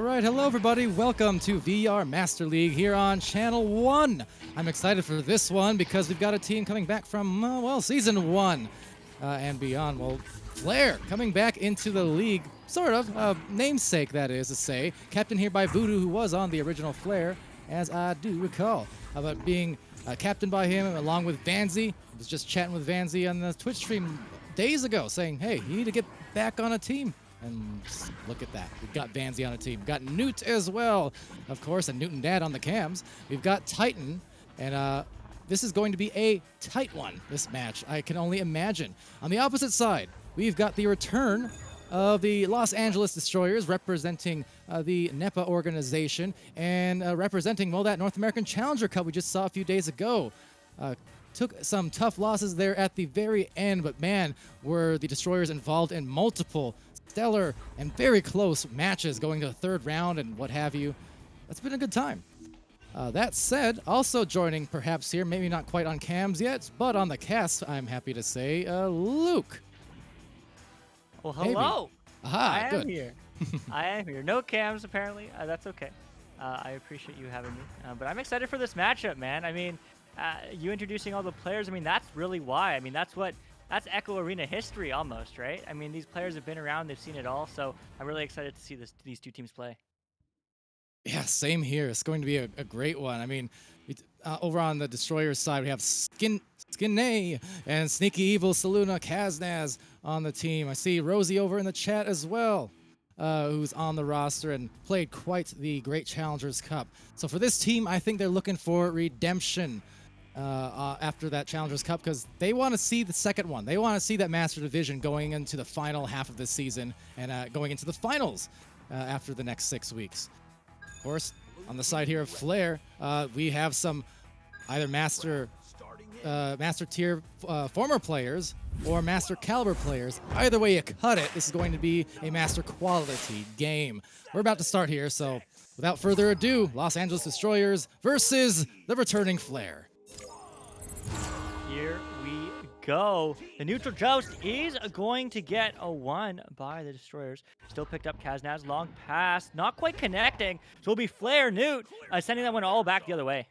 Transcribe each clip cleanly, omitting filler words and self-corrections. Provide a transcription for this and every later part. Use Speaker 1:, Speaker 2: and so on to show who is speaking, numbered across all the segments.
Speaker 1: Alright, hello everybody. Welcome to VR Master League here on Channel 1. I'm excited for this one because we've got a team coming back from, well, Season 1 and beyond. Well, Flair coming back into the league, sort of, namesake that is to say. Captain here by Voodoo, who was on the original Flair, as I do recall. About being captained by him along with Vanzi. I was just chatting with Vanzi on the Twitch stream days ago saying, hey, you need to get back on a team. And look at that. We've got Vanzi on a team. We've got Newt as well, of course, and Newt and Dad on the cams. We've got Titan, and this is going to be a tight one, this match. I can only imagine. On the opposite side, we've got the return of the Los Angeles Destroyers representing the NEPA organization and representing, well, that North American Challenger Cup we just saw a few days ago. Took some tough losses there at the very end, but man, were the Destroyers involved in multiple stellar and very close matches going to the third round and what have you. That's been a good time. That said, also joining perhaps here, maybe not quite on cams yet, but on the cast, I'm happy to say, Luke.
Speaker 2: Well, hello.
Speaker 1: Aha,
Speaker 2: I am here. I am here. No cams, apparently. That's okay. I appreciate you having me. But I'm excited for this matchup, man. I mean, you introducing all the players, I mean, that's really why. I mean, that's Echo Arena history almost, right? I mean, these players have been around, they've seen it all, so I'm really excited to see these two teams play.
Speaker 1: Yeah, same here. It's going to be a great one. I mean, over on the Destroyers side, we have Skinay and Sneaky Evil, Saluna, Kaznaz on the team. I see Rosie over in the chat as well, who's on the roster and played quite the Great Challengers Cup. So for this team, I think they're looking for redemption after that Challengers Cup because they want to see the second one. They want to see that Master Division going into the final half of this season and going into the finals after the next 6 weeks. Of course, on the side here of Flair, we have some either Master Tier former players or Master Caliber players. Either way you cut it, this is going to be a Master Quality game. We're about to start here, so without further ado, Los Angeles Destroyers versus the returning Flair.
Speaker 2: Here we go. The neutral joust is going to get a 1 by the Destroyers. Still picked up Kaznaz, long pass, not quite connecting. So it'll be Flair, Newt, sending that one all back the other way.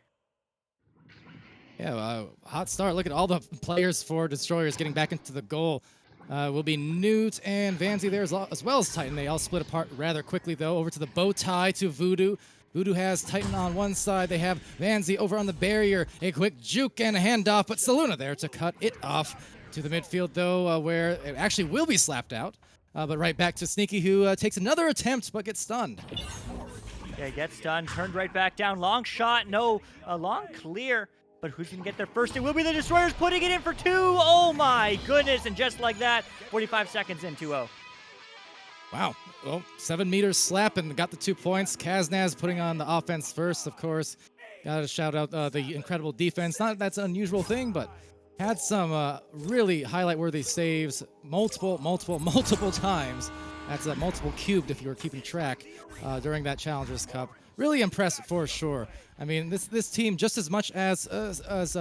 Speaker 1: Yeah, hot start. Look at all the players for Destroyers getting back into the goal. Will be Newt and Vanzi there as well as Titan. They all split apart rather quickly, though. Over to the bow tie to Voodoo. Voodoo has Titan on one side. They have Vanzi over on the barrier. A quick juke and a handoff, but Saluna there to cut it off to the midfield, though, where it actually will be slapped out. But right back to Sneaky, who takes another attempt but gets stunned.
Speaker 2: Yeah, gets stunned, turned right back down. Long shot, no, a long clear. But who's going to get there first? It will be the Destroyers putting it in for 2. Oh my goodness, and just like that, 45 seconds in, 2-0.
Speaker 1: Wow. Well, 7 meters slap and got the 2 points. Kaznaz putting on the offense first, of course. Got to shout out the incredible defense. Not that that's an unusual thing, but had some really highlight-worthy saves multiple times. That's a multiple cubed if you were keeping track during that Challengers Cup. Really impressive for sure. I mean, this team, just as much as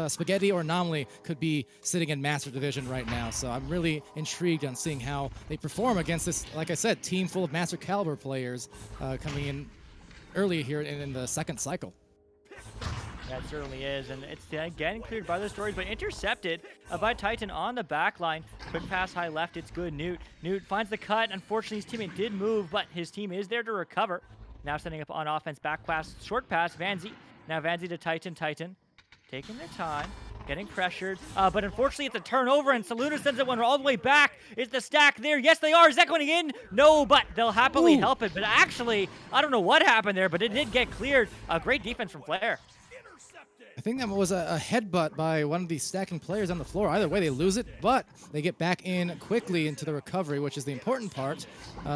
Speaker 1: Spaghetti or Anomaly, could be sitting in Master Division right now. So I'm really intrigued on seeing how they perform against this, like I said, team full of Master Caliber players coming in early here in the second cycle.
Speaker 2: That certainly is, and it's again cleared by the Destroyers, but intercepted by Titan on the back line. Quick pass high left, it's good. Newt finds the cut. Unfortunately, his teammate did move, but his team is there to recover. Now setting up on offense, back pass, short pass, Vanzi. Now Vanzi to Titan, taking their time, getting pressured, but unfortunately it's a turnover, and Saluna sends it one all the way back. Is the stack there? Yes, they are. Is that going in? No, but they'll happily help it. But actually, I don't know what happened there, but it did get cleared. Great defense from Flair.
Speaker 1: I think that was a headbutt by one of the stacking players on the floor. Either way, they lose it, but they get back in quickly into the recovery, which is the important part.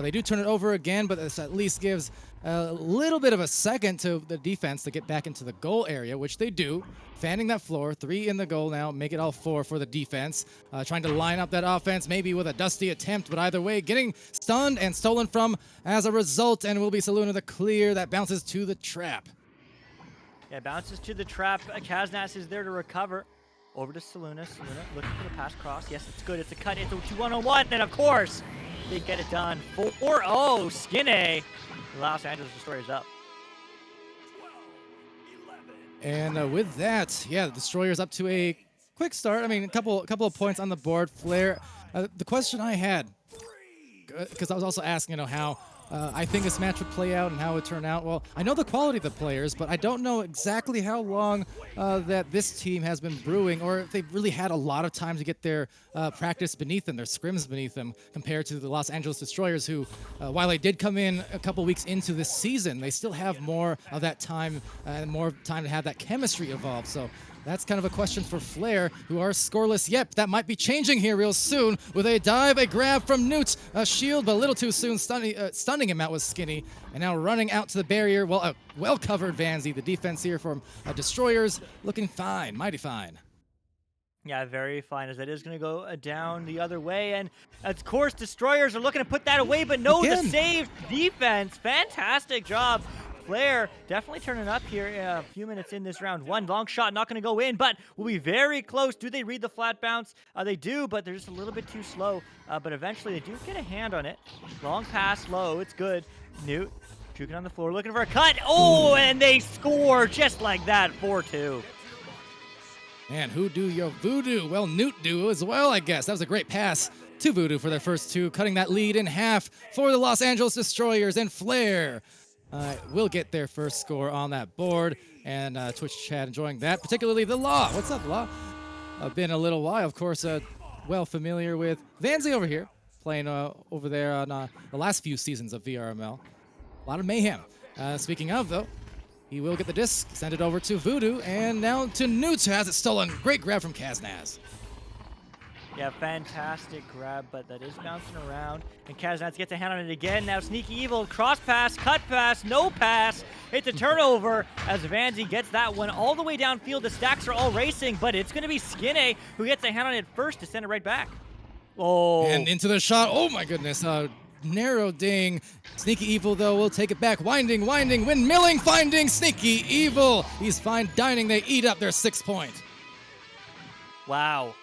Speaker 1: They do turn it over again, but this at least gives a little bit of a second to the defense to get back into the goal area, which they do. Fanning that floor, 3 in the goal now, make it all 4 for the defense. Trying to line up that offense, maybe with a dusty attempt, but either way, getting stunned and stolen from as a result, and will be Saluna the clear. That bounces to the trap.
Speaker 2: Yeah, bounces to the trap. Kaznaz is there to recover. Over to Saluna. Saluna looking for the pass cross. Yes, it's good. It's a cut. It's a 2-1-1. And of course, They get it done. 4-0, Skinny. Los Angeles Destroyers up.
Speaker 1: And with that, yeah, the Destroyers up to a quick start. I mean, a couple of points on the board. Flair. The question I had, because I was also asking, how I think this match would play out and how it would turn out. Well, I know the quality of the players, but I don't know exactly how long that this team has been brewing, or if they've really had a lot of time to get their practice beneath them, their scrims beneath them, compared to the Los Angeles Destroyers, who, while they did come in a couple weeks into this season, they still have more of that time and more time to have that chemistry evolve. So that's kind of a question for Flair, who are scoreless. Yep, that might be changing here real soon with a dive, a grab from Newt, a shield, but a little too soon, stunning him out with Skinny. And now running out to the barrier, well, well-covered Vanzi. The defense here from Destroyers looking fine, mighty fine.
Speaker 2: Yeah, very fine, as that is going to go down the other way. And, of course, Destroyers are looking to put that away, but no, the saved defense. Fantastic job. Flair definitely turning up here a few minutes in this round. One long shot not going to go in, but will be very close. Do they read the flat bounce? They do, but they're just a little bit too slow. But eventually they do get a hand on it. Long pass low. It's good. Newt juking on the floor, looking for a cut. Oh, and they score just like that. 4-2.
Speaker 1: And who do your voodoo? Well, Newt do as well, I guess. That was a great pass to Voodoo for their first two, cutting that lead in half for the Los Angeles Destroyers. And Flair will get their first score on that board. And Twitch chat enjoying that, particularly the Law. What's up, Law? Been a little while, of course, well familiar with Vanzi over here, playing over there on the last few seasons of VRML. A lot of mayhem. Speaking of, though, he will get the disc, send it over to Voodoo, and now to Newt, who has it stolen. Great grab from Kaznaz.
Speaker 2: Yeah, fantastic grab, but that is bouncing around. And Kaznaz gets a hand on it again. Now Sneaky Evil, cross pass, cut pass, no pass. It's a turnover as Vanzi gets that one all the way downfield. The stacks are all racing, but it's going to be Skinny who gets a hand on it first to send it right back. Oh.
Speaker 1: And into the shot. Oh, my goodness. Narrow ding. Sneaky Evil, though, will take it back. Winding, windmilling, finding Sneaky Evil. He's fine dining. They eat up their 6 point.
Speaker 2: Wow.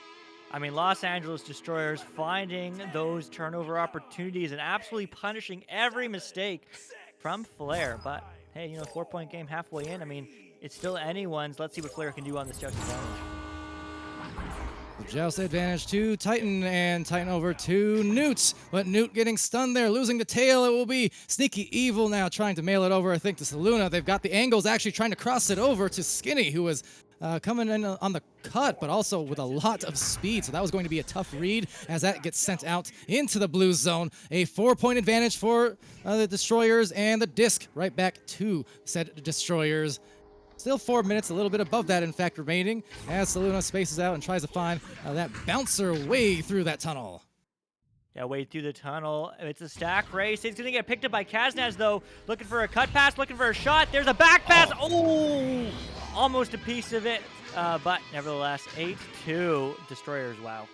Speaker 2: I mean, Los Angeles Destroyers finding those turnover opportunities and absolutely punishing every mistake from Flair. But, hey, 4-point game halfway in. I mean, it's still anyone's. Let's see what Flair can do on this joust advantage.
Speaker 1: The joust advantage to Titan, and Titan over to Newt. But Newt getting stunned there, losing the tail. It will be Sneaky Evil now trying to mail it over, I think, to Saluna. They've got the angles actually trying to cross it over to Skinny, who was coming in on the cut, but also with a lot of speed. So that was going to be a tough read as that gets sent out into the blue zone. A 4-point advantage for the Destroyers, and the disc right back to said Destroyers. Still 4 minutes, a little bit above that, in fact, remaining, as Saluna spaces out and tries to find that bouncer way through that tunnel.
Speaker 2: Yeah, way through the tunnel. It's a stack race. It's going to get picked up by Kaznaz, though. Looking for a cut pass, looking for a shot. There's a back pass. Oh, almost a piece of it. But nevertheless, 8-2 Destroyers. Wow.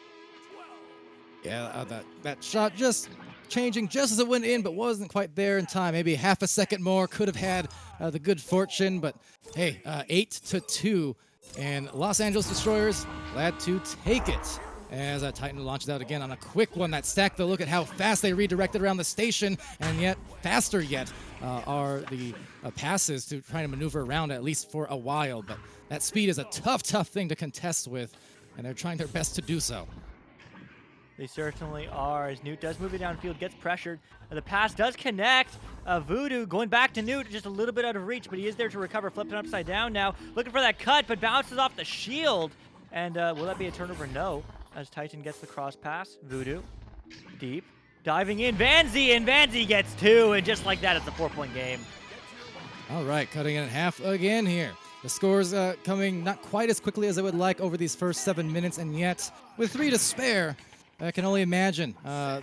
Speaker 1: Yeah, that shot just changing just as it went in, but wasn't quite there in time. Maybe half a second more. Could have had the good fortune, but hey, 8-2. And Los Angeles Destroyers glad to take it. As Titan launches out again on a quick one. That stack, though, look at how fast they redirected around the station, and yet faster yet are the passes to try to maneuver around at least for a while. But that speed is a tough thing to contest with, and they're trying their best to do so.
Speaker 2: They certainly are, as Newt does move it downfield, gets pressured. The pass does connect. Voodoo going back to Newt, just a little bit out of reach, but he is there to recover. Flipped it upside down now. Looking for that cut, but bounces off the shield. And will that be a turnover? No. As Titan gets the cross pass. Voodoo. Deep. Diving in. Vanzi, and Vanzi gets two. And just like that, it's a 4-point game.
Speaker 1: All right, cutting it in half again here. The scores coming not quite as quickly as I would like over these first 7 minutes, and yet with 3 to spare, I can only imagine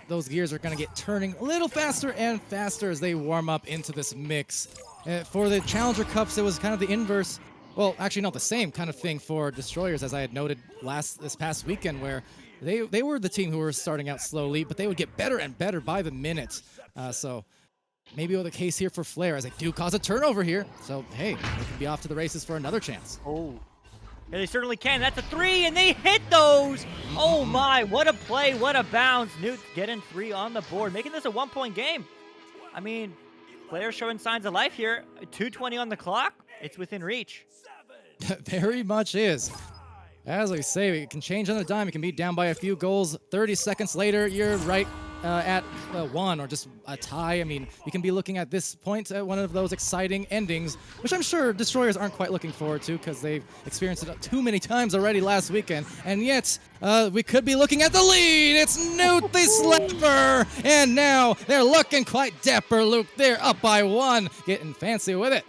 Speaker 1: those gears are going to get turning a little faster and faster as they warm up into this mix. For the Challenger Cups, it was kind of the inverse. Well, actually, not the same kind of thing for Destroyers, as I had noted this past weekend, where they were the team who were starting out slowly, but they would get better and better by the minute. So maybe the case here for Flair, as they do cause a turnover here. So, hey, they can be off to the races for another chance.
Speaker 2: Oh, Yeah, they certainly can. That's a 3, and they hit those. Oh my, what a play, what a bounce. Newt getting 3 on the board, making this a 1-point game. I mean, players showing signs of life here. 2:20 on the clock. It's within reach.
Speaker 1: Very much is. As I say, it can change on a dime. It can be down by a few goals. 30 seconds later, you're right at 1 or just a tie. I mean, you can be looking at this point at one of those exciting endings, which I'm sure Destroyers aren't quite looking forward to because they've experienced it too many times already last weekend. And yet, we could be looking at the lead. It's Newt the Slapper. And now they're looking quite dapper, Luke. They're up by 1, getting fancy with it.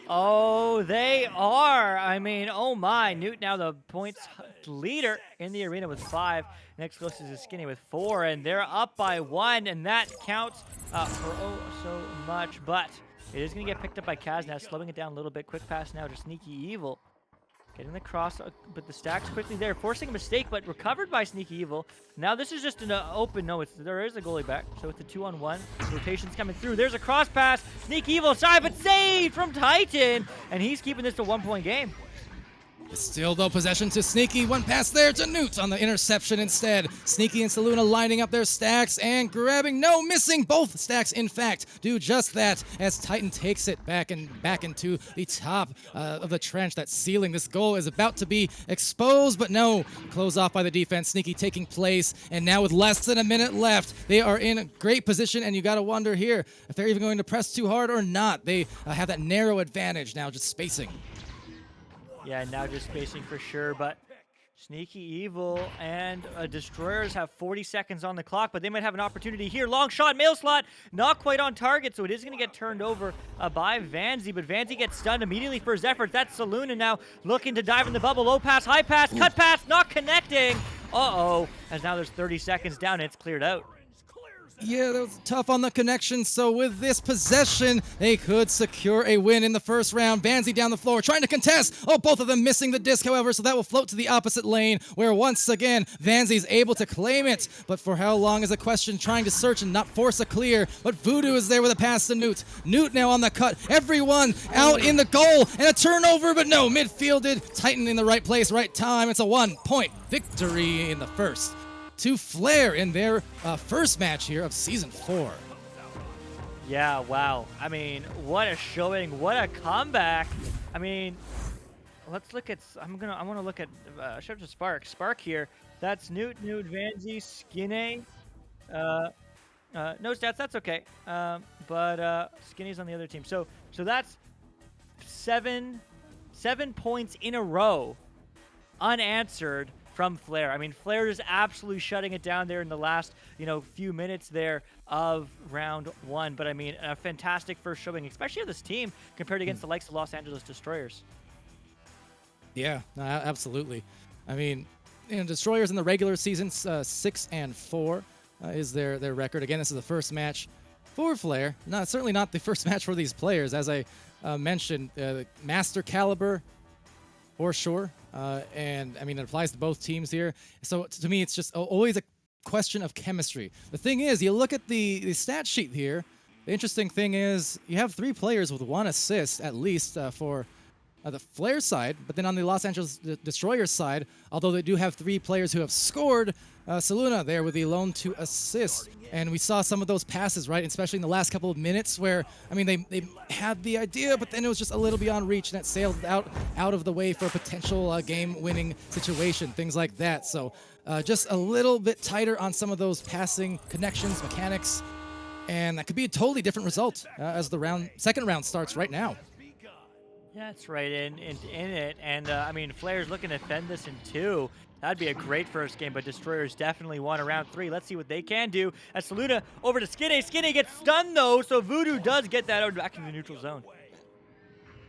Speaker 2: Oh, they are. I mean, oh my. Newt now the points leader in the arena with 5. Next closest is Skinny with 4, and they're up by 1, and that counts for oh so much. But it is going to get picked up by Kaz now, slowing it down a little bit. Quick pass now to Sneaky Evil. Getting the cross, but the stack's quickly there, forcing a mistake, but recovered by Sneaky Evil. Now this is just an open, no, there is a goalie back, so it's a 2-on-1. Rotation's coming through. There's a cross pass. Sneaky Evil shy, but saved from Titan, and he's keeping this to 1-point game.
Speaker 1: Still, though, possession to Sneaky. One pass there to Newt on the interception instead. Sneaky and Saluna lining up their stacks and grabbing. No, missing. Both stacks, in fact, do just that as Titan takes it back into the top of the trench. That ceiling. This goal is about to be exposed, but no. Close off by the defense. Sneaky taking place, and now with less than a minute left, they are in a great position, and you got to wonder here if they're even going to press too hard or not. They have that narrow advantage now, just spacing.
Speaker 2: Yeah, now just spacing for sure, but Sneaky Evil and Destroyers have 40 seconds on the clock, but they might have an opportunity here. Long shot, mail slot, not quite on target, so it is going to get turned over by Vanzi, but Vanzi gets stunned immediately for his efforts. That's Saluna now looking to dive in the bubble. Low pass, high pass, cut pass, not connecting. Uh-oh, as now there's 30 seconds down, and it's cleared out.
Speaker 1: Yeah, that was tough on the connection, so with this possession, they could secure a win in the first round. Vanzi down the floor, trying to contest. Oh, both of them missing the disc, however, so that will float to the opposite lane, where once again, Vanzi's able to claim it. But for how long is a question, trying to search and not force a clear. But Voodoo is there with a pass to Newt. Newt now on the cut. Everyone out in the goal, and a turnover, but no, midfielded. Titan in the right place, right time. It's a 1-point victory in the first to Flair in their first match here of Season 4.
Speaker 2: Yeah, wow. I mean, what a showing, what a comeback. I mean, let's look at, I want to look at, shout out to Spark here. That's Newt, Vanzi, Skinny. No stats, that's okay. But Skinny's on the other team. So that's seven points in a row unanswered from Flair. I mean, Flair is absolutely shutting it down there in the last, few minutes there of round 1. But I mean, a fantastic first showing, especially of this team compared against the likes of Los Angeles Destroyers.
Speaker 1: Yeah, no, absolutely. I mean, Destroyers in the regular season, 6-4 is their record. Again, this is the first match for Flair. Certainly not the first match for these players. As I mentioned, master caliber for sure. And I mean, it applies to both teams here. So to me, it's just always a question of chemistry. The thing is, you look at the stat sheet here. The interesting thing is you have 3 players with 1 assist at least for the Flair side. But then on the Los Angeles Destroyers side, although they do have 3 players who have scored, Saluna there with the lone 2 assists. And we saw some of those passes, right, especially in the last couple of minutes where, I mean, they had the idea, but then it was just a little beyond reach, and it sailed out of the way for a potential game-winning situation, things like that. So just a little bit tighter on some of those passing connections, mechanics, and that could be a totally different result as the second round starts right now.
Speaker 2: Yeah, that's right in it. And, I mean, Flair's looking to fend this in 2. That'd be a great first game, but Destroyers definitely won round 3. Let's see what they can do. As Saluna over to Skinny. Skinny gets stunned, though, so Voodoo does get that out back in the neutral zone.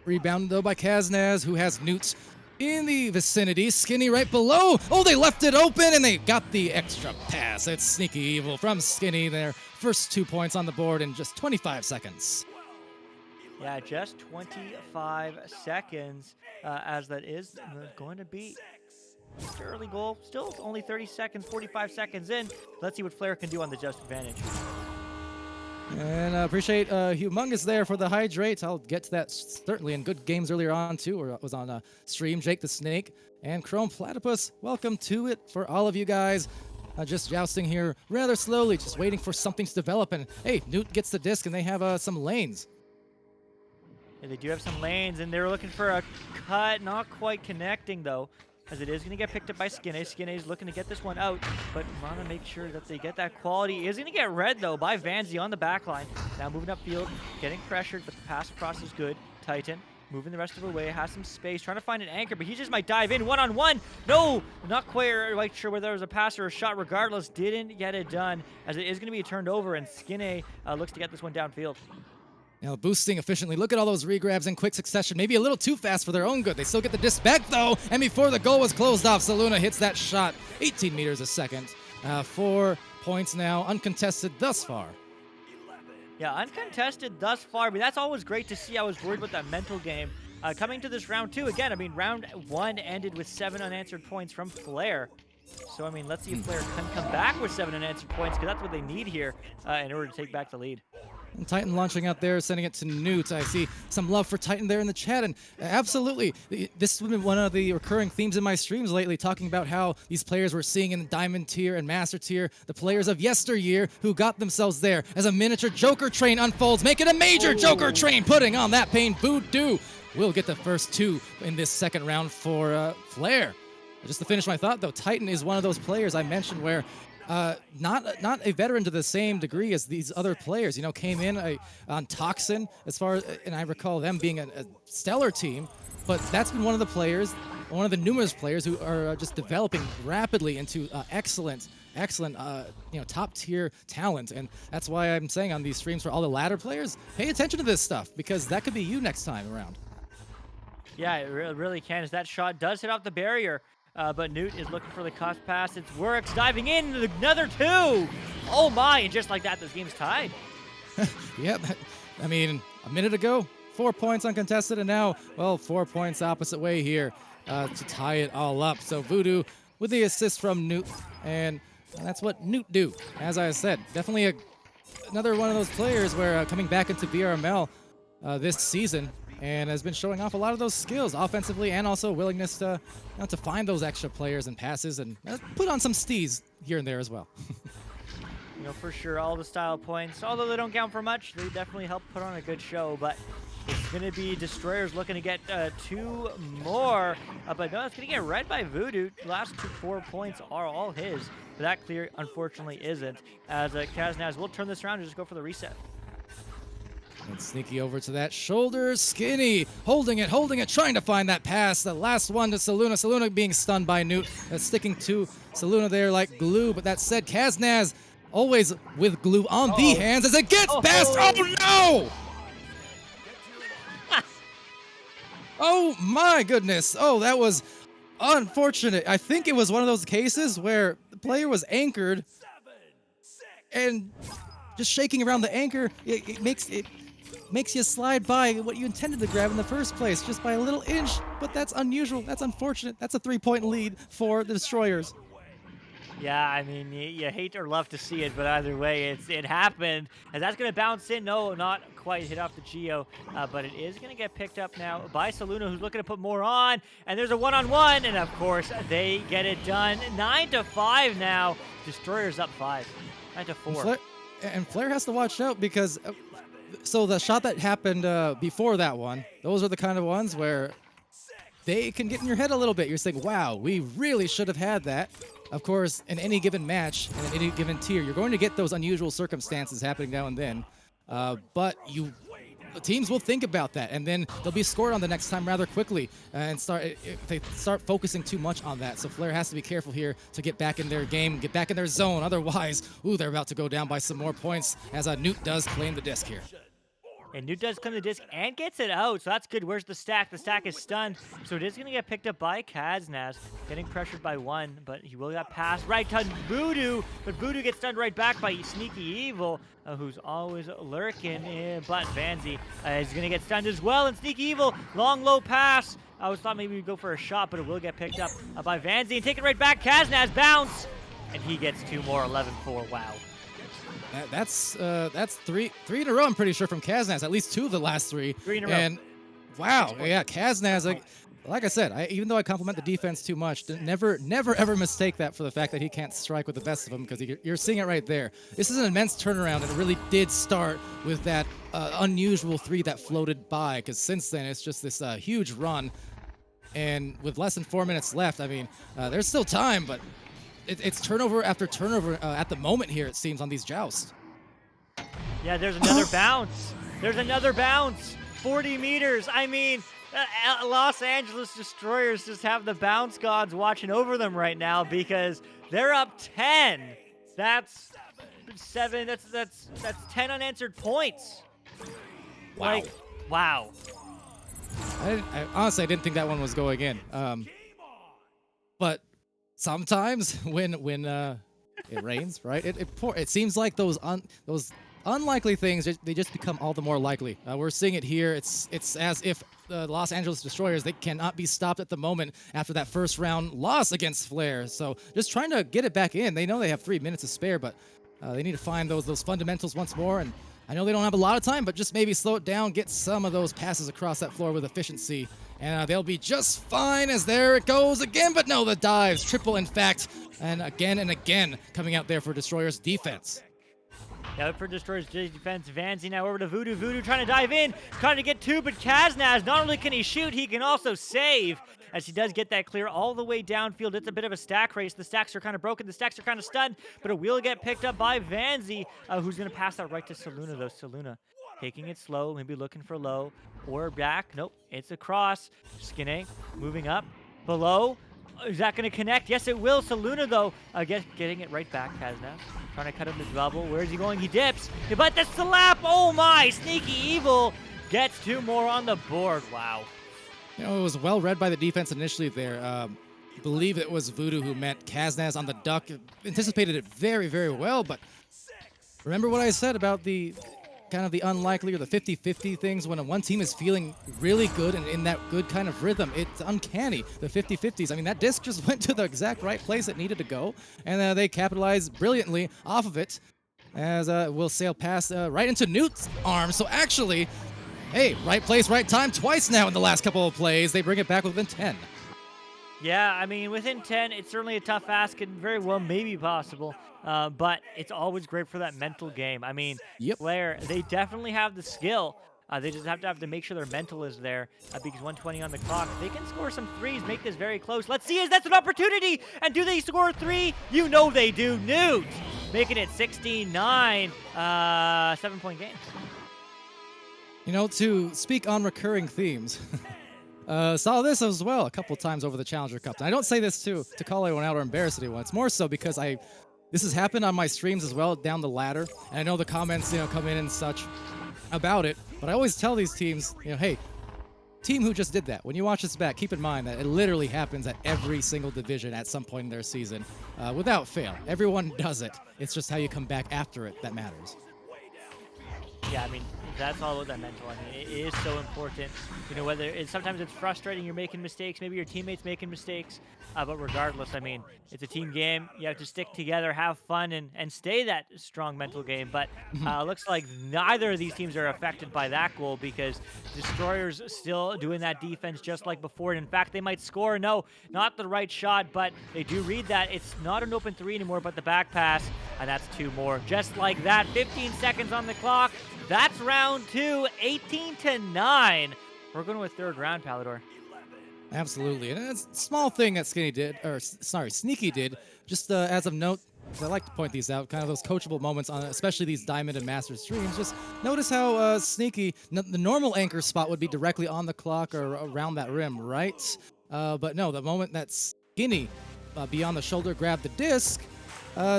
Speaker 1: Rebounded, though, by Kaznaz, who has Newt in the vicinity. Skinny right below. Oh, they left it open, and they got the extra pass. It's Sneaky Evil from Skinny. Their first 2 points on the board in just 25 seconds.
Speaker 2: Yeah, just 25 seconds, as that is going to be just an early goal. Still only 30 seconds, 45 seconds in. Let's see what Flair can do on the just advantage.
Speaker 1: And appreciate Humongous there for the hydrate. I'll get to that certainly in good games earlier on too, or it was on stream. Jake the Snake and Chrome Platypus, welcome to it for all of you guys. Just jousting here rather slowly, just waiting for something to develop. And hey, Newt gets the disc and they have some lanes.
Speaker 2: Yeah, they do have some lanes, and they're looking for a cut. Not quite connecting, though, as it is going to get picked up by Skinny. Skinny's looking to get this one out, but want to make sure that they get that quality. Is going to get read, though, by Vanzi on the back line. Now moving upfield, getting pressured, but the pass across is good. Titan moving the rest of the way, has some space, trying to find an anchor, but he just might dive in one-on-one. No, not quite sure whether it was a pass or a shot. Regardless, didn't get it done, as it is going to be turned over, and Skinny looks to get this one downfield.
Speaker 1: Now boosting efficiently. Look at all those regrabs in quick succession. Maybe a little too fast for their own good. They still get the disc back, though, and before the goal was closed off, Saluna hits that shot 18 meters a second. 4 points now, uncontested thus far.
Speaker 2: Yeah, uncontested thus far. I mean, that's always great to see. I was worried about that mental game. Coming to this round 2, again, I mean, round 1 ended with 7 unanswered points from Flair. So, I mean, let's see if Flair can come back with 7 unanswered points, because that's what they need here in order to take back the lead.
Speaker 1: And Titan launching out there, sending it to Newt. I see some love for Titan there in the chat, and absolutely, this has been one of the recurring themes in my streams lately, talking about how these players we're seeing in the Diamond tier and Master tier, the players of yesteryear who got themselves there as a miniature Joker train unfolds, making a major Joker train, putting on that pain. Voodoo will get the first 2 in this second round for Flair. Just to finish my thought, though, Titan is one of those players I mentioned where not a veteran to the same degree as these other players. You know, came in on Toxin as far as, and I recall them being a stellar team, but that's been one of the players, one of the numerous players who are just developing rapidly into excellent, top tier talent. And that's why I'm saying on these streams for all the ladder players, pay attention to this stuff, because that could be you next time around.
Speaker 2: Yeah, it really can, as that shot does hit off the barrier. But Newt is looking for the cuff pass. It works, diving in, another 2. Oh my, and just like that, this game's tied.
Speaker 1: Yep, I mean, a minute ago, 4 points uncontested, and now, well, 4 points opposite way here to tie it all up. So Voodoo with the assist from Newt, and that's what Newt do. As I said, definitely another one of those players where coming back into VRML this season, and has been showing off a lot of those skills offensively, and also willingness to find those extra players and passes, and put on some stees here and there as well.
Speaker 2: You know, for sure, all the style points, although they don't count for much, they definitely help put on a good show. But it's going to be Destroyers looking to get 2 more. But no, it's going to get read by Voodoo. The last 4 points are all his. But that clear, unfortunately, isn't. As Kaznaz will turn this around and just go for the reset.
Speaker 1: And sneaky over to that shoulder. Skinny holding it, trying to find that pass. The last one to Saluna. Saluna being stunned by Newt. Sticking to Saluna there like glue. But that said, Kaznaz always with glue on the hands as it gets past. Oh no! Oh my goodness. Oh, that was unfortunate. I think it was one of those cases where the player was anchored and just shaking around the anchor. It makes you slide by what you intended to grab in the first place, just by a little inch, but that's unusual, that's unfortunate. That's a 3-point lead for the Destroyers.
Speaker 2: Yeah, I mean, you hate or love to see it, but either way, it happened. And that's going to bounce in. No, not quite hit off the Geo, but it is going to get picked up now by Saluna, who's looking to put more on. And there's a one-on-one, and of course, they get it done. 9-5 now. Destroyers up 5. 9-4.
Speaker 1: And Flair has to watch out because... So the shot that happened before that one, those are the kind of ones where they can get in your head a little bit. You're saying, wow, we really should have had that. Of course, in any given match, and in any given tier, you're going to get those unusual circumstances happening now and then. But the teams will think about that, and then they'll be scored on the next time rather quickly, and they start focusing too much on that. So Flair has to be careful here to get back in their game, get back in their zone. Otherwise, they're about to go down by some more points as Newt does claim the disc here.
Speaker 2: And Newt does claim the disc and gets it out, so that's good. Where's the stack? The stack is stunned, so it is going to get picked up by Kaznaz, getting pressured by 1, but he will get passed right to Voodoo, but Voodoo gets stunned right back by Sneaky Evil, who's always lurking, but Vanzi is going to get stunned as well, and Sneaky Evil, long, low pass. I was thought maybe we'd go for a shot, but it will get picked up by Vanzi, and take it right back. Kaznaz bounce, and he gets 2 more, 11-4, wow.
Speaker 1: That's three in a row. I'm pretty sure from Kaznaz, at least 2 of the last 3.
Speaker 2: 3 in a row.
Speaker 1: And wow, yeah, Kaznaz. Like I said, even though I compliment the defense too much, never ever mistake that for the fact that he can't strike with the best of them, because you're seeing it right there. This is an immense turnaround, and it really did start with that unusual 3 that floated by, because since then it's just this huge run. And with less than 4 minutes left, I mean, there's still time, but it's turnover after turnover at the moment here, it seems, on these jousts.
Speaker 2: Yeah, there's another bounce. There's another bounce. 40 meters. I mean, Los Angeles Destroyers just have the bounce gods watching over them right now, because they're up 10. That's 7. That's 10 unanswered points.
Speaker 1: Wow.
Speaker 2: Like, wow.
Speaker 1: I honestly didn't think that one was going in. But sometimes when it rains, right? It seems like those unlikely things, they just become all the more likely. We're seeing it here. It's as if the Los Angeles Destroyers, they cannot be stopped at the moment after that first round loss against Flair. So just trying to get it back in. They know they have 3 minutes to spare, but they need to find those fundamentals once more. And I know they don't have a lot of time, but just maybe slow it down, get some of those passes across that floor with efficiency, and they'll be just fine. As there it goes again, but no, the dives, triple in fact, and again coming out there for Destroyers defense.
Speaker 2: Yeah, for Destroyers defense, Vanzi now over to Voodoo. Voodoo trying to dive in, trying to get 2, but Kaznaz, not only can he shoot, he can also save, as he does get that clear all the way downfield. It's a bit of a stack race. The stacks are kind of broken. The stacks are kind of stunned, but it will get picked up by Vanzi, who's going to pass that right to Saluna, though. Saluna taking it slow, maybe looking for low or back. Nope, it's across. Skinne moving up. Below. Is that going to connect? Yes, it will. Saluna, though, getting it right back. Kaznaz trying to cut him the double. Where is he going? He dips. But the slap. Oh, my. Sneaky Evil gets 2 more on the board. Wow.
Speaker 1: You know, it was well read by the defense initially there. I believe it was Voodoo who met Kaznaz on the duck. Anticipated it very well, but remember what I said about the kind of the unlikely or the 50-50 things. When one team is feeling really good and in that good kind of rhythm, it's uncanny. The 50-50s, I mean, that disc just went to the exact right place it needed to go, and they capitalized brilliantly off of it, as we'll sail past right into Newt's arms. So actually, hey, right place, right time twice now in the last couple of plays. They bring it back within 10.
Speaker 2: Yeah, I mean, within 10, it's certainly a tough ask and very well maybe possible. But it's always great for that mental game. I mean,
Speaker 1: Yep.
Speaker 2: Flair, they definitely have the skill. They just have to make sure their mental is there, because 120 on the clock. They can score some 3s, make this very close. Let's see, that's an opportunity. And do they score 3? You know they do. Newt making it 16-9, 7-point game.
Speaker 1: You know, to speak on recurring themes, saw this as well a couple times over the Challenger Cup. And I don't say this to call anyone out or embarrass anyone. It's more so because this has happened on my streams as well, down the ladder. And I know the comments, come in and such about it. But I always tell these teams, hey, team who just did that, when you watch this back, keep in mind that it literally happens at every single division at some point in their season, without fail. Everyone does it. It's just how you come back after it that matters.
Speaker 2: Yeah, I mean, that's all about that mental. I mean, it is so important. Whether sometimes it's frustrating, you're making mistakes, maybe your teammates making mistakes, but regardless, I mean, it's a team game. You have to stick together, have fun, and stay that strong mental game. But looks like neither of these teams are affected by that goal, because Destroyers still doing that defense just like before. And in fact, they might score. No, not the right shot, but they do read that. It's not an open 3 anymore, but the back pass, and that's 2 more. Just like that, 15 seconds on the clock. That's round 2, 18-9. We're going to a 3rd round, Palidore.
Speaker 1: Absolutely, and it's a small thing that Sneaky did. Just as of note, I like to point these out, kind of those coachable moments on especially these Diamond and Master streams. Just notice how Sneaky, the normal anchor spot would be directly on the clock or around that rim, right? But no, the moment that Skinny, beyond the shoulder, grabbed the disc,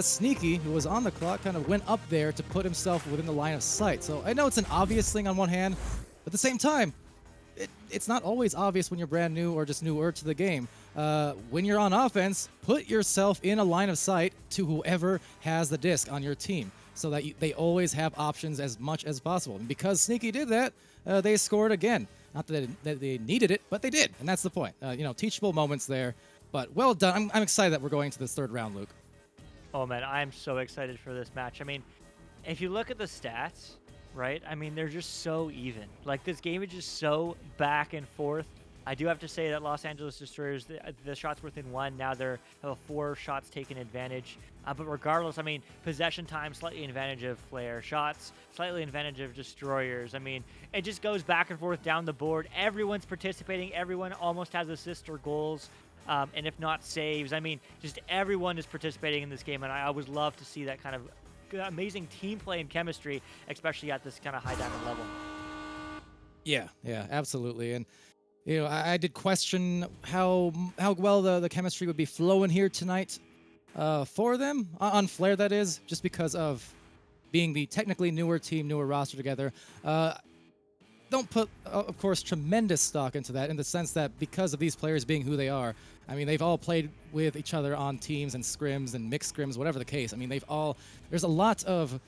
Speaker 1: Sneaky, who was on the clock, kind of went up there to put himself within the line of sight. So I know it's an obvious thing on one hand, but at the same time, it's not always obvious when you're brand new or just newer to the game. When you're on offense, put yourself in a line of sight to whoever has the disc on your team, so that they always have options as much as possible. And because Sneaky did that, they scored again. Not that they needed it, but they did, and that's the point. Teachable moments there, but well done. I'm excited that we're going to this 3rd round, Luke.
Speaker 2: Oh, man, I'm so excited for this match. I mean, If you look at the stats, right? I mean, they're just so even. Like, this game is just so back and forth. I do have to say that Los Angeles Destroyers, the shots within one, now they're have a 4 shots taken advantage. But regardless, I mean, possession time, slightly advantage of Flare. Shots, slightly advantage of Destroyers. I mean, it just goes back and forth down the board. Everyone's participating. Everyone almost has assists or goals. And if not saves, I mean, just everyone is participating in this game. And I always love to see that kind of amazing team play and chemistry, especially at this kind of high diamond level.
Speaker 1: Yeah, absolutely. And you know, I did question how well the chemistry would be flowing here tonight for them on Flare, that is, just because of being the technically newer team, newer roster together. Don't put, of course, tremendous stock into that in the sense that because of these players being who they are, I mean, they've all played with each other on teams and scrims and mixed scrims, whatever the case. I mean, there's a lot of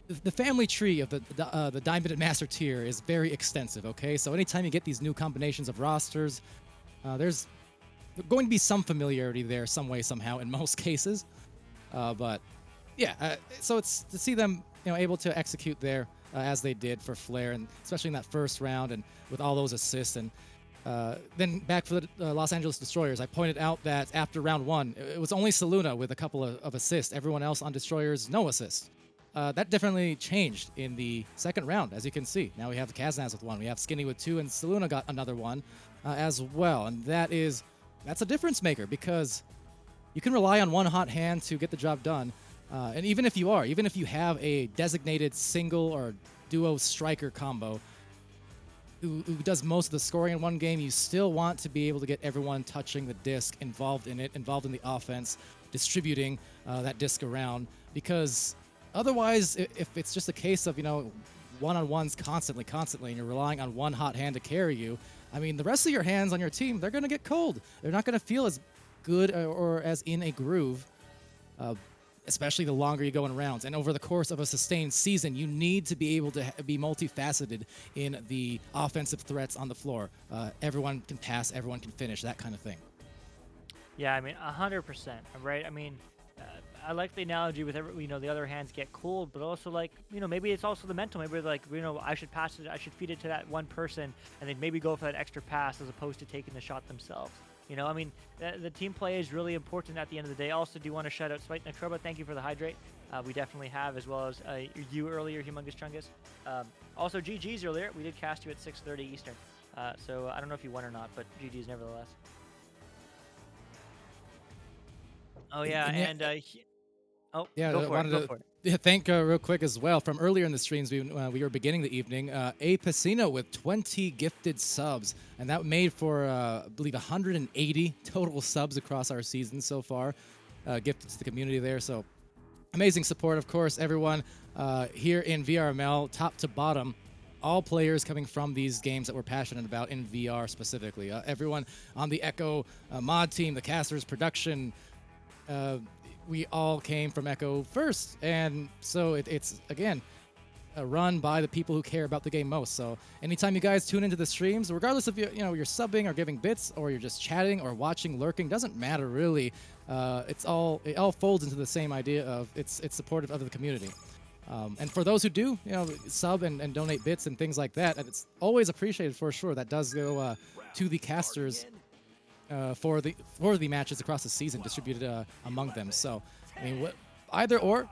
Speaker 1: the family tree of the Diamond and Master tier is very extensive, okay? So anytime you get these new combinations of rosters, there's going to be some familiarity there some way, somehow, in most cases. But yeah, so it's to see them, you know, able to execute there as they did for Flare, and especially in that first round and with all those assists. And then back for the Los Angeles Destroyers, I pointed out that after round 1, it was only Saluna with a couple of assists. Everyone else on Destroyers, no assists. That definitely changed in the second round, as you can see. Now we have Kaznaz with 1, we have Skinny with 2, and Saluna got another one as well. And that's a difference maker, because you can rely on one hot hand to get the job done. And even if you have a designated single or duo striker combo who does most of the scoring in one game, you still want to be able to get everyone touching the disc, involved in the offense, distributing that disc around, because otherwise, if it's just a case of, you know, one-on-ones constantly, and you're relying on one hot hand to carry you, I mean, the rest of your hands on your team, they're going to get cold. They're not going to feel as good or as in a groove, especially the longer you go in rounds. And over the course of a sustained season, you need to be able to be multifaceted in the offensive threats on the floor. Everyone can pass, everyone can finish, that kind of thing.
Speaker 2: Yeah, I mean, 100%, right? I mean, I like the analogy with the other hands get cold, but also, like, you know, maybe it's also the mental. Maybe like, you know, I should pass it, I should feed it to that one person, and then maybe go for that extra pass as opposed to taking the shot themselves. You know, I mean, the team play is really important at the end of the day. Also, do want to shout out Spite Nakroba. Thank you for the hydrate. We definitely have, as well as you earlier, Humongous Chungus. Also, GG's earlier. We did cast you at 6:30 Eastern. So I don't know if you won or not, but GG's nevertheless. Oh yeah, and oh
Speaker 1: yeah,
Speaker 2: go for it.
Speaker 1: Yeah, thank real quick as well. From earlier in the streams, we were beginning the evening. A Pacino with 20 gifted subs, and that made for I believe 180 total subs across our season so far. Gifted to the community there, so amazing support, of course. Everyone here in VRML, top to bottom, all players coming from these games that we're passionate about in VR specifically. Everyone on the Echo mod team, the casters, production. We all came from Echo first, and so it's again run by the people who care about the game most. So anytime you guys tune into the streams, regardless if you're subbing or giving bits, or you're just chatting or watching, lurking, doesn't matter really. It all folds into the same idea of it's supportive of the community. And for those who do, you know, sub and donate bits and things like that, and it's always appreciated for sure. That does go to the casters. For the matches across the season, distributed among them. So, I mean, either or,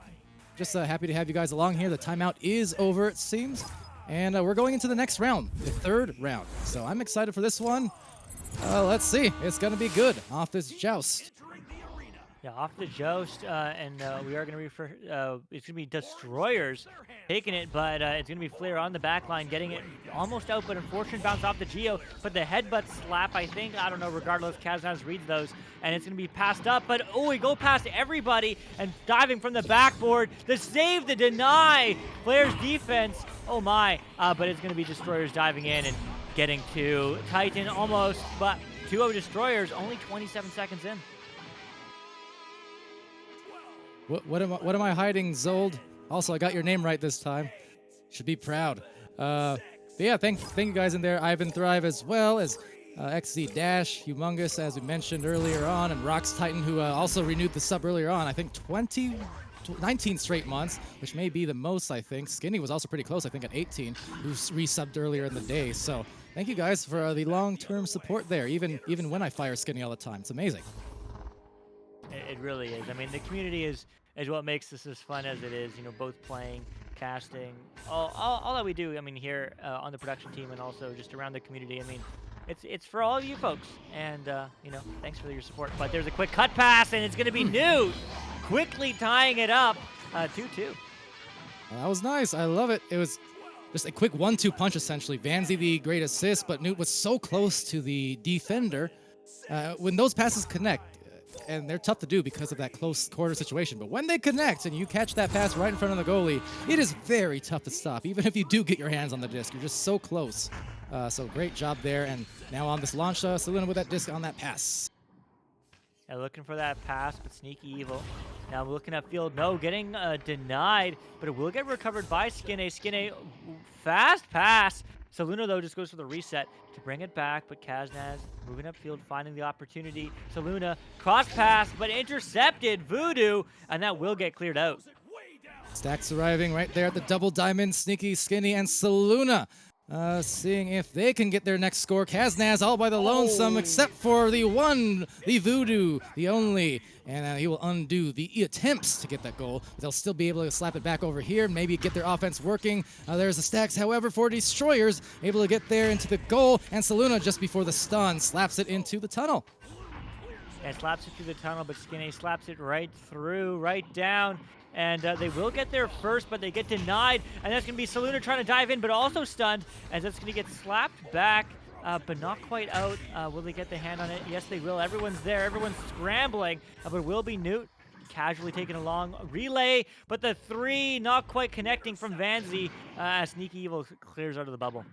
Speaker 1: just happy to have you guys along here. The timeout is over, it seems, and we're going into the next round, the third round. So I'm excited for this one. Let's see, it's gonna be good off this joust.
Speaker 2: Yeah, off the joust, and we are going to refer. It's going to be Destroyers taking it, but it's going to be Flare on the back line, getting it almost out, but unfortunate bounce off the Geo. But the headbutt slap, I think, I don't know, regardless, Kaznaz reads those, and it's going to be passed up. But, oh, we go past everybody and diving from the backboard. The save, the deny. Flare's defense, oh my. But it's going to be Destroyers diving in and getting to Titan almost, but 2-0 Destroyers, only 27 seconds in.
Speaker 1: What am I hiding, Zold? Also, I got your name right this time. Should be proud. But yeah, thank you guys in there. Ivan Thrive, as well as XZ Dash, Humongous, as we mentioned earlier on, and Rox Titan, who also renewed the sub earlier on. I think 20 19 straight months, which may be the most, I think. Skinny was also pretty close, I think, at 18, who resubbed earlier in the day. So thank you guys for the long-term support there, even when I fire Skinny all the time. It's amazing.
Speaker 2: It really is. I mean, the community is what makes this as fun as it is. You know, both playing, casting, all that we do. I mean, here on the production team and also just around the community. I mean, it's for all you folks. And you know, thanks for your support. But there's a quick cut pass, and it's going to be Newt quickly tying it up, 2-2.
Speaker 1: That was nice. I love it. It was just a quick 1-2 punch, essentially. Vanzi the great assist, but Newt was so close to the defender. When those passes connect, and they're tough to do because of that close quarter situation, but when they connect and you catch that pass right in front of the goalie, it is very tough to stop, even if you do get your hands on the disc. You're just so close. So great job there, and now on this launch, Selena with that disc on that pass.
Speaker 2: Yeah, looking for that pass, but Sneaky Evil. Now looking at field, no, getting denied, but it will get recovered by Skinny. Skinny, fast pass. Saluna, though, just goes for the reset to bring it back, but Kaznaz moving upfield, finding the opportunity. Saluna, cross pass, but intercepted. Voodoo, and that will get cleared out.
Speaker 1: Stacks arriving right there at the double diamond. Sneaky, Skinny, and Saluna. Seeing if they can get their next score. Kaznaz all by the lonesome, except for the one, the Voodoo, the only. And he will undo the attempts to get that goal. They'll still be able to slap it back over here, maybe get their offense working. There's the stacks, however, for Destroyers, able to get there into the goal. And Saluna, just before the stun, slaps it into the tunnel.
Speaker 2: Yeah, slaps it through the tunnel, but Skinny slaps it right through, right down. And they will get there first, but they get denied. And that's going to be Saluna trying to dive in, but also stunned, as that's going to get slapped back, but not quite out. Will they get the hand on it? Yes, they will. Everyone's there. Everyone's scrambling, but it will be Newt casually taking a long relay. But the three not quite connecting from Vanzi as Sneaky Evil clears out of the bubble.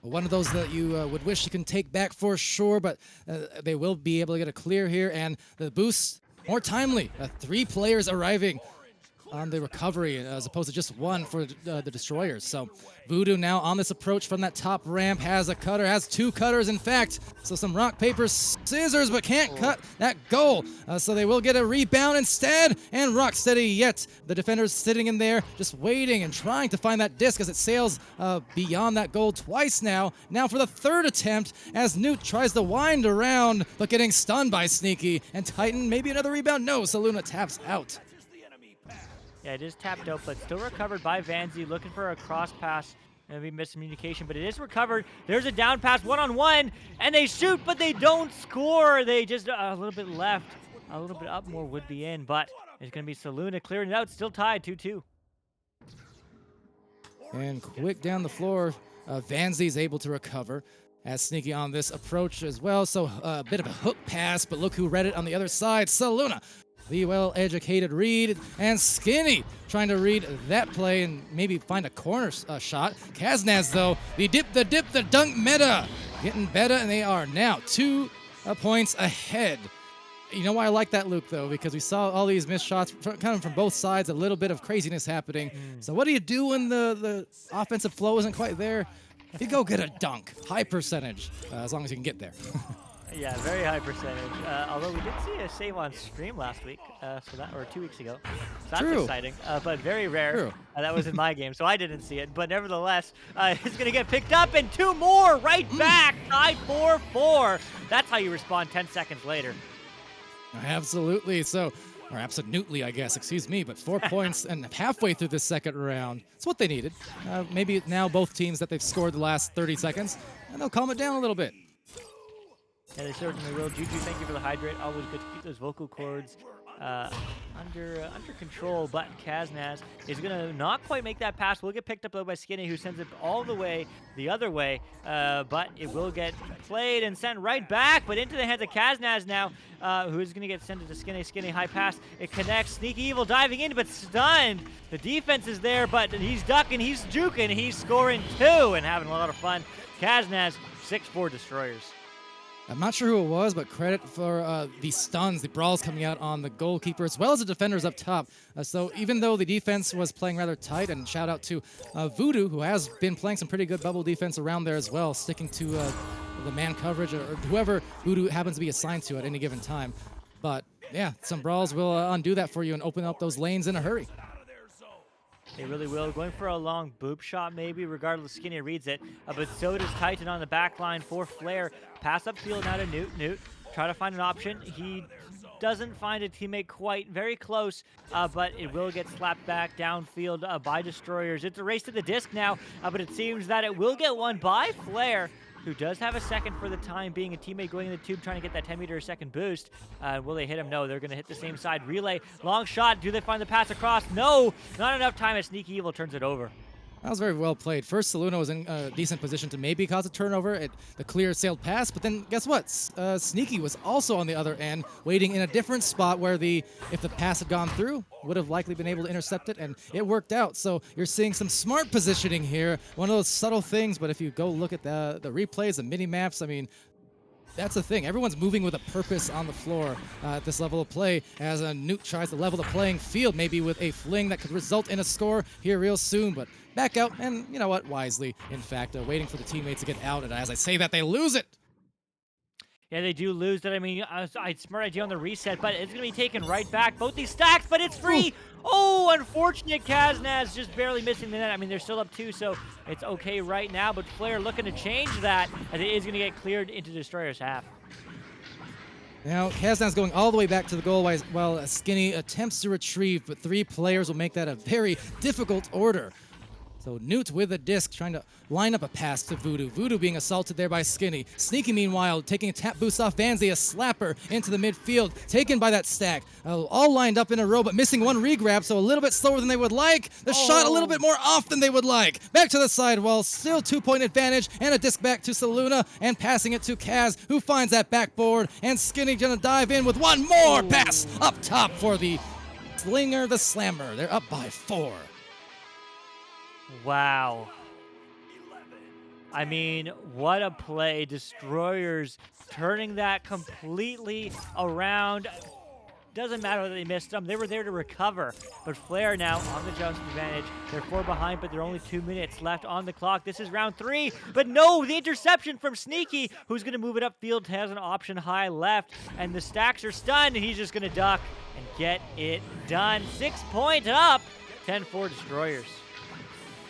Speaker 1: One of those that you would wish you can take back for sure, but they will be able to get a clear here. And the boost more timely. 3 players arriving on the recovery as opposed to just one for the Destroyers. So Voodoo now on this approach from that top ramp has a cutter, has 2 cutters in fact. So some rock, paper, scissors, but can't cut that goal. So they will get a rebound instead, and Rocksteady yet. The defender's sitting in there just waiting and trying to find that disc as it sails beyond that goal twice now. Now for the 3rd attempt as Newt tries to wind around, but getting stunned by Sneaky. And Titan, maybe another rebound? No, Saluna taps out.
Speaker 2: Yeah, it is tapped out, but still recovered by Vanzi, looking for a cross pass. Maybe miscommunication, but it is recovered. There's a down pass, one-on-one, and they shoot, but they don't score. They just a little bit left, a little bit up, more would be in, but it's going to be Saluna clearing it out, still tied 2-2.
Speaker 1: And quick down the floor, Vanzi's able to recover as Sneaky on this approach as well. So a bit of a hook pass, but look who read it on the other side, Saluna. The well-educated read, and Skinny trying to read that play and maybe find a corner shot. Kaznaz, though, the dip, the dunk meta, getting better, and they are now 2 points ahead. You know why I like that, Luke, though? Because we saw all these missed shots coming from both sides, a little bit of craziness happening. So what do you do when the offensive flow isn't quite there? You go get a dunk, high percentage, as long as you can get there.
Speaker 2: Yeah, very high percentage. Although we did see a save on stream last week, or 2 weeks ago. So that's
Speaker 1: True.
Speaker 2: exciting, but very rare.
Speaker 1: True.
Speaker 2: That was in my game, so I didn't see it. But nevertheless, it's going to get picked up, and 2 more right back. Tied 4-4. That's how you respond 10 seconds later.
Speaker 1: Absolutely. So, or absolutely, I guess. Excuse me, but 4 points and halfway through this second round. It's what they needed. Maybe now both teams that they've scored the last 30 seconds, and they'll calm it down a little bit.
Speaker 2: Yeah, they certainly will. Juju, thank you for the hydrate. Always good to keep those vocal cords under control. But Kaznaz is going to not quite make that pass. Will get picked up, though, by Skinny, who sends it all the way the other way. But it will get played and sent right back, but into the hands of Kaznaz now, who is going to get sent to Skinny. Skinny, high pass. It connects. Sneaky Evil diving in, but stunned. The defense is there, but he's ducking, he's juking, he's scoring 2 and having a lot of fun. Kaznaz, 6-4 Destroyers.
Speaker 1: I'm not sure who it was, but credit for the stuns, the brawls coming out on the goalkeeper, as well as the defenders up top. So even though the defense was playing rather tight, and shout out to Voodoo, who has been playing some pretty good bubble defense around there as well, sticking to the man coverage or whoever Voodoo happens to be assigned to at any given time. But yeah, some brawls will undo that for you and open up those lanes in a hurry.
Speaker 2: They really will. Going for a long boop shot, maybe. Regardless, Skinny reads it. But so does Titan on the back line for Flair. Pass upfield now to Newt. Newt, try to find an option. He doesn't find a teammate quite very close, but it will get slapped back downfield by Destroyers. It's a race to the disc now, but it seems that it will get won by Flair, who does have a second for the time being. A teammate going in the tube trying to get that 10-meter a second boost. Will they hit him? No, they're going to hit the same side. Relay, long shot. Do they find the pass across? No, not enough time as Sneaky Evil turns it over.
Speaker 1: That was very well played. First, Saluna was in a decent position to maybe cause a turnover. The clear sailed pass, but then guess what? Sneaky was also on the other end, waiting in a different spot where if the pass had gone through, would have likely been able to intercept it, and it worked out. So you're seeing some smart positioning here. One of those subtle things, but if you go look at the replays, the mini maps, I mean, that's the thing. Everyone's moving with a purpose on the floor at this level of play as Newt tries to level the playing field, maybe with a fling that could result in a score here real soon. But back out, and you know what? Wisely, in fact, waiting for the teammates to get out. And as I say that, they lose it.
Speaker 2: Yeah, they do lose that. I mean, smart idea on the reset, but it's going to be taken right back. Both these stacks, but it's free. Ooh. Oh, unfortunate. Kaznaz just barely missing the net. I mean, they're still up 2, so it's okay right now. But Flair looking to change that, as it is going to get cleared into Destroyer's half.
Speaker 1: Now, Kaznaz going all the way back to the goal while Skinny attempts to retrieve, but 3 players will make that a very difficult order. So Newt with a disc trying to line up a pass to Voodoo. Voodoo being assaulted there by Skinny. Sneaky, meanwhile, taking a tap boost off Vanzi, a slapper into the midfield, taken by that stack. All lined up in a row, but missing one regrab, so a little bit slower than they would like. The shot a little bit more off than they would like. Back to the sidewall, still 2-point advantage, and a disc back to Saluna, and passing it to Kaz, who finds that backboard, and Skinny gonna dive in with one more pass up top for the Slinger, the Slammer. They're up by 4.
Speaker 2: Wow. I mean, what a play. Destroyers turning that completely around. Doesn't matter that they missed them. They were there to recover. But Flair now on the just advantage. They're 4 behind, but there are only 2 minutes left on the clock. This is round 3. But no, the interception from Sneaky, who's going to move it upfield, has an option high left. And the stacks are stunned. He's just going to duck and get it done. 6 points up. 10-4 Destroyers.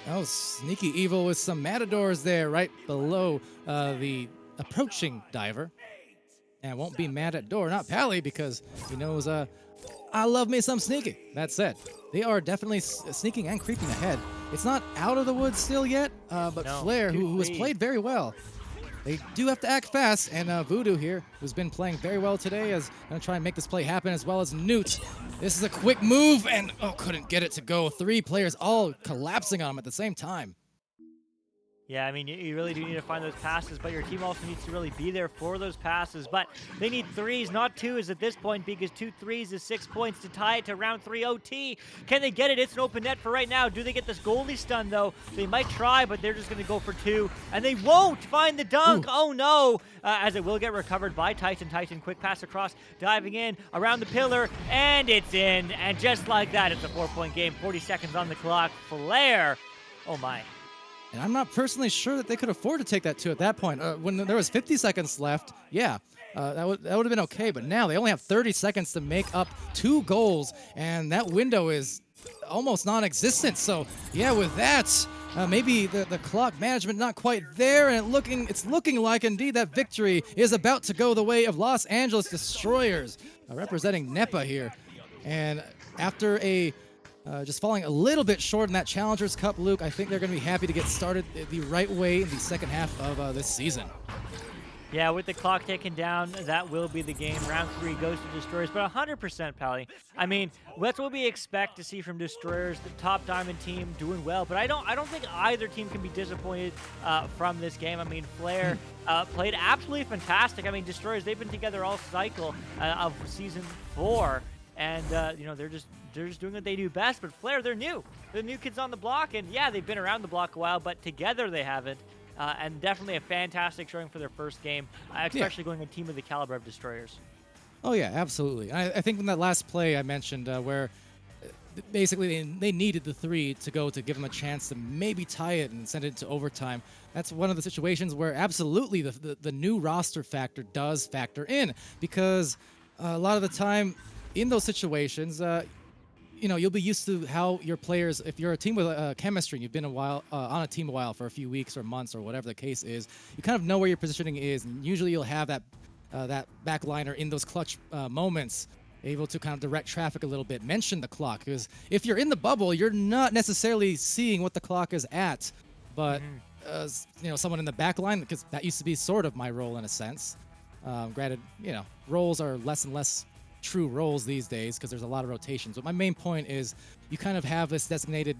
Speaker 1: Oh, Sneaky Evil with some Matadors there right below the approaching diver. And won't be mad at Door, not Pally, because he knows I love me some Sneaky. That said, they are definitely sneaking and creeping ahead. It's not out of the woods still yet, but no, Flair, who has played very well, they do have to act fast, and Voodoo here, who's been playing very well today, is going to try and make this play happen, as well as Newt. This is a quick move, and couldn't get it to go. 3 players all collapsing on him at the same time.
Speaker 2: Yeah, I mean, you really do need to find those passes, but your team also needs to really be there for those passes. But they need 3s, not 2s at this point, because 2 3s is 6 points to tie it to round 3 OT. Can they get it? It's an open net for right now. Do they get this goalie stun, though? They might try, but they're just going to go for 2. And they won't find the dunk. Ooh. Oh, no. As it will get recovered by Titan. Titan, quick pass across, diving in around the pillar, and it's in. And just like that, it's a 4-point game. 40 seconds on the clock. Flair. Oh, my.
Speaker 1: And I'm not personally sure that they could afford to take that 2 at that point. When there was 50 seconds left, yeah, that would have been okay. But now they only have 30 seconds to make up 2 goals, and that window is almost non-existent. So, yeah, with that, maybe the clock management not quite there, and it's looking like indeed that victory is about to go the way of Los Angeles Destroyers, representing NEPA here. And after just falling a little bit short in that Challengers Cup, Luke, I think they're going to be happy to get started the right way in the second half of this season.
Speaker 2: Yeah, with the clock ticking down, that will be the game. Round 3 goes to Destroyers, but 100%, Pally. I mean, that's what we expect to see from Destroyers, the top Diamond team doing well, but I don't think either team can be disappointed from this game. I mean, Flair played absolutely fantastic. I mean, Destroyers, they've been together all cycle of Season 4. And, they're just doing what they do best. But Flair, they're new. They're new kids on the block. And, yeah, they've been around the block a while, but together they haven't. And definitely a fantastic showing for their first game, especially going a team of the caliber of Destroyers.
Speaker 1: Oh, yeah, absolutely. I think in that last play I mentioned where basically they needed the 3 to go to give them a chance to maybe tie it and send it into overtime. That's one of the situations where absolutely the new roster factor does factor in, because a lot of the time in those situations, you'll be used to how your players, if you're a team with chemistry and you've been a while on a team a while for a few weeks or months or whatever the case is, you kind of know where your positioning is, and usually you'll have that backliner in those clutch moments, able to kind of direct traffic a little bit, mention the clock, because if you're in the bubble, you're not necessarily seeing what the clock is at, but someone in the back line, because that used to be sort of my role in a sense. Granted, roles are less and less true roles these days because there's a lot of rotations. But my main point is you kind of have this designated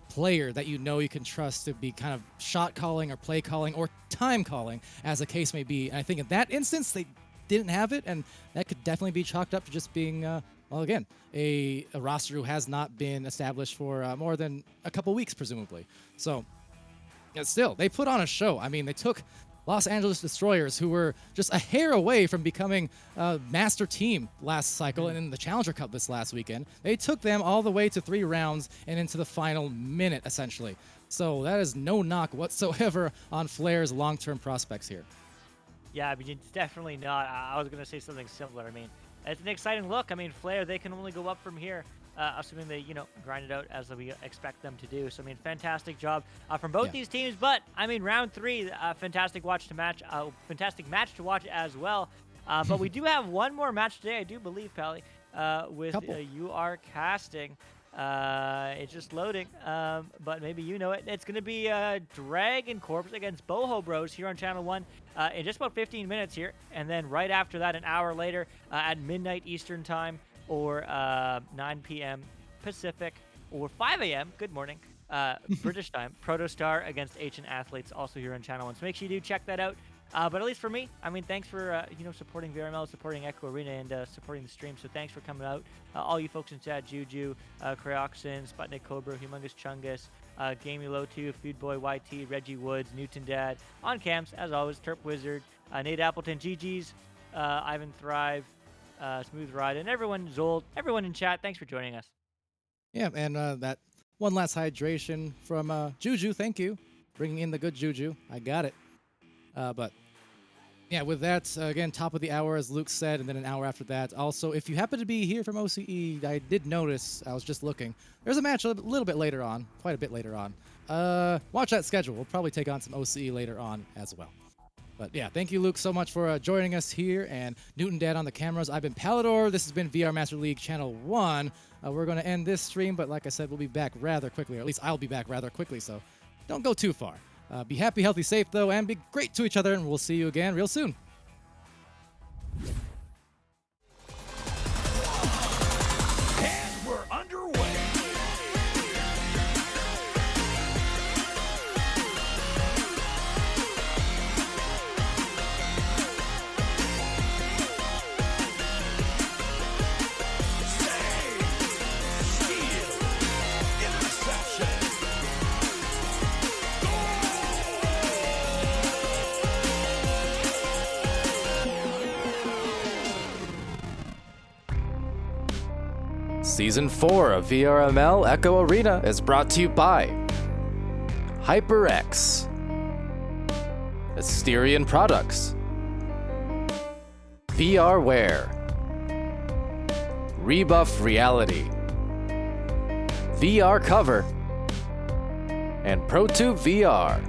Speaker 1: player that you can trust to be kind of shot calling or play calling or time calling, as the case may be. And I think in that instance, they didn't have it, and that could definitely be chalked up to just being, again, a roster who has not been established for more than a couple weeks, presumably. So, still, they put on a show. I mean, they took Los Angeles Destroyers, who were just a hair away from becoming a master team last cycle and in the Challenger Cup this last weekend. They took them all the way to 3 rounds and into the final minute, essentially. So that is no knock whatsoever on Flair's long-term prospects here.
Speaker 2: Yeah, I mean, it's definitely not. I was going to say something similar. I mean, it's an exciting look. I mean, Flair, they can only go up from here. Assuming they, grind it out as we expect them to do. So, I mean, fantastic job from both these teams. But, I mean, round 3, fantastic match to watch as well. But we do have one more match today, I do believe, Pally, with UR Casting. It's just loading, but maybe you know it. It's going to be Dragon Corps against Boho Bros here on Channel 1 in just about 15 minutes here. And then right after that, an hour later at midnight Eastern Time, or 9 p.m. Pacific, or 5 a.m. Good morning, British time. Protostar against Ancient Athletes, also here on Channel 1. So make sure you do check that out. But at least for me, I mean, thanks for supporting VRML, supporting Echo Arena, and supporting the stream. So thanks for coming out, all you folks in chat: Juju, Cryoxin, Sputnik Cobra, Humongous Chungus, Gamey Low2, Food Boy YT, Reggie Woods, Newton Dad, on cams as always, Terp Wizard, Nate Appleton, GG's, Ivan Thrive, Smooth Ride, and everyone, Zold, everyone in chat. Thanks for joining us.
Speaker 1: Yeah, and that one last hydration from Juju. Thank you, bringing in the good Juju. I got it. But yeah, with that, again, top of the hour, as Luke said, and then an hour after that. Also, if you happen to be here from OCE, I did notice, I was just looking, there's a match a little bit later on, quite a bit later on. Watch that schedule. We'll probably take on some OCE later on as well. But yeah, thank you, Luke, so much for joining us here, and Newton Dad on the cameras. I've been Palidore. This has been VR Master League Channel 1. We're going to end this stream, but like I said, we'll be back rather quickly, or at least I'll be back rather quickly, so don't go too far. Be happy, healthy, safe, though, and be great to each other, and we'll see you again real soon.
Speaker 3: And we're underway.
Speaker 4: Season 4 of VRML Echo Arena is brought to you by HyperX, Asterion Products, VRware, Rebuff Reality, VR Cover, and ProTube VR.